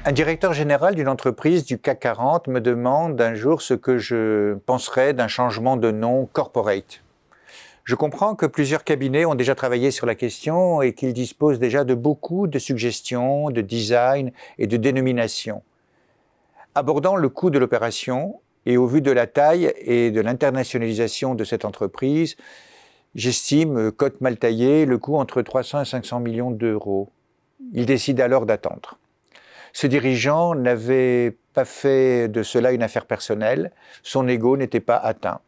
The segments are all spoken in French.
Un directeur général d'une entreprise du CAC 40 me demande un jour ce que je penserais d'un changement de nom corporate. Je comprends que plusieurs cabinets ont déjà travaillé sur la question et qu'ils disposent déjà de beaucoup de suggestions, de design et de dénomination. Abordant le coût de l'opération et au vu de la taille et de l'internationalisation de cette entreprise, j'estime, cote mal taillée, le coût entre 300 et 500 millions d'euros. Il décide alors d'attendre. Ce dirigeant n'avait pas fait de cela une affaire personnelle, son ego n'était pas atteint.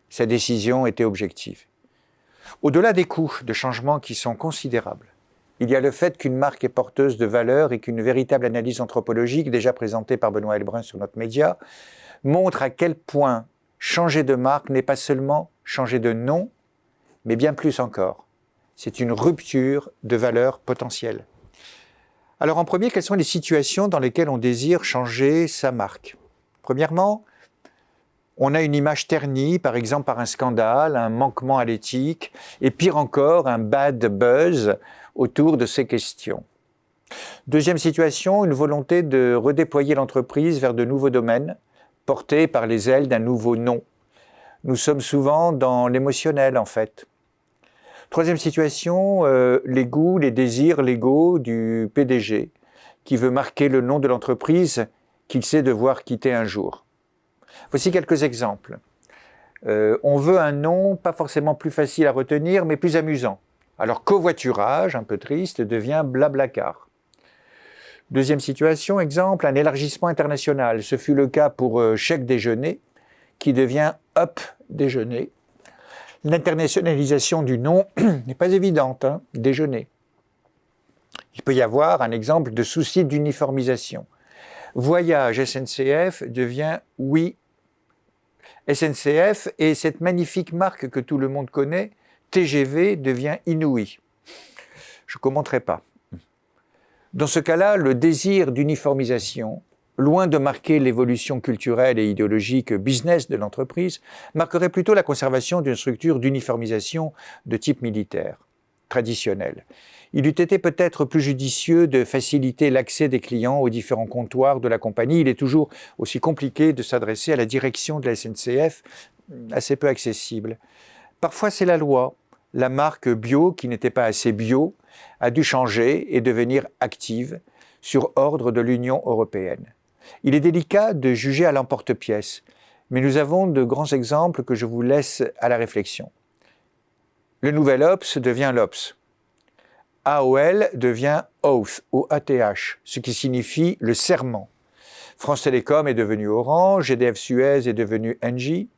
Sa décision était objective. Au-delà des coûts de changement qui sont considérables, il y a le fait qu'une marque est porteuse de valeurs et qu'une véritable analyse anthropologique, déjà présentée par Benoît Heilbrun sur notre média, montre à quel point changer de marque n'est pas seulement changer de nom, mais bien plus encore. C'est une rupture de valeurs potentielles. Alors en premier, quelles sont les situations dans lesquelles on désire changer sa marque? Premièrement, on a une image ternie, par exemple par un scandale, un manquement à l'éthique, et pire encore, un bad buzz autour de ces questions. Deuxième situation, une volonté de redéployer l'entreprise vers de nouveaux domaines, portés par les ailes d'un nouveau nom. Nous sommes souvent dans l'émotionnel en fait. Troisième situation, les goûts, les désirs légaux du PDG, qui veut marquer le nom de l'entreprise qu'il sait devoir quitter un jour. Voici quelques exemples. On veut un nom pas forcément plus facile à retenir, mais plus amusant. Alors covoiturage, un peu triste, devient Blablacar. Deuxième situation, exemple, un élargissement international. Ce fut le cas pour chèque déjeuner, qui devient Up déjeuner. L'internationalisation du nom n'est pas évidente, déjeuner. Il peut y avoir un exemple de souci d'uniformisation. Voyage SNCF devient Oui SNCF et cette magnifique marque que tout le monde connaît, TGV, devient Inouï. Je ne commenterai pas. Dans ce cas-là, le désir d'uniformisation, loin de marquer l'évolution culturelle et idéologique business de l'entreprise, marquerait plutôt la conservation d'une structure d'uniformisation de type militaire, traditionnelle. Il eût été peut-être plus judicieux de faciliter l'accès des clients aux différents comptoirs de la compagnie. Il est toujours aussi compliqué de s'adresser à la direction de la SNCF, assez peu accessible. Parfois, c'est la loi. La marque bio, qui n'était pas assez bio, a dû changer et devenir active sur ordre de l'Union européenne. Il est délicat de juger à l'emporte-pièce, mais nous avons de grands exemples que je vous laisse à la réflexion. Le nouvel OPS devient l'OPS. AOL devient Oath, O-A-T-H, ce qui signifie le serment. France Télécom est devenu Orange, GDF Suez est devenu Engie.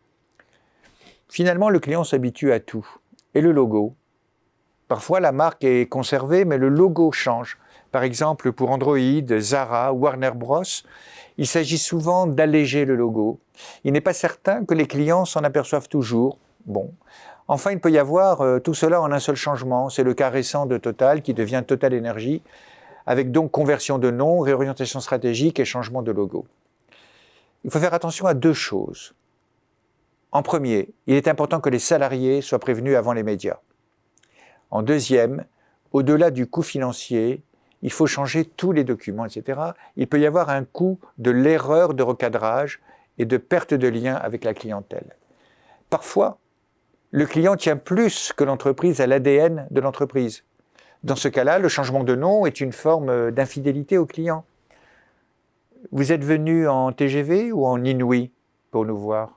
Finalement, le client s'habitue à tout. Et le logo? Parfois, la marque est conservée, mais le logo change. Par exemple, pour Android, Zara, Warner Bros., il s'agit souvent d'alléger le logo. Il n'est pas certain que les clients s'en aperçoivent toujours. Bon. Enfin, il peut y avoir tout cela en un seul changement. C'est le cas récent de Total qui devient Total Energy, avec donc conversion de nom, réorientation stratégique et changement de logo. Il faut faire attention à deux choses. En premier, il est important que les salariés soient prévenus avant les médias. En deuxième, au-delà du coût financier, il faut changer tous les documents, etc. Il peut y avoir un coût de l'erreur de recadrage et de perte de lien avec la clientèle. Parfois, le client tient plus que l'entreprise à l'ADN de l'entreprise. Dans ce cas-là, le changement de nom est une forme d'infidélité au client. Vous êtes venu en TGV ou en Inouï pour nous voir ?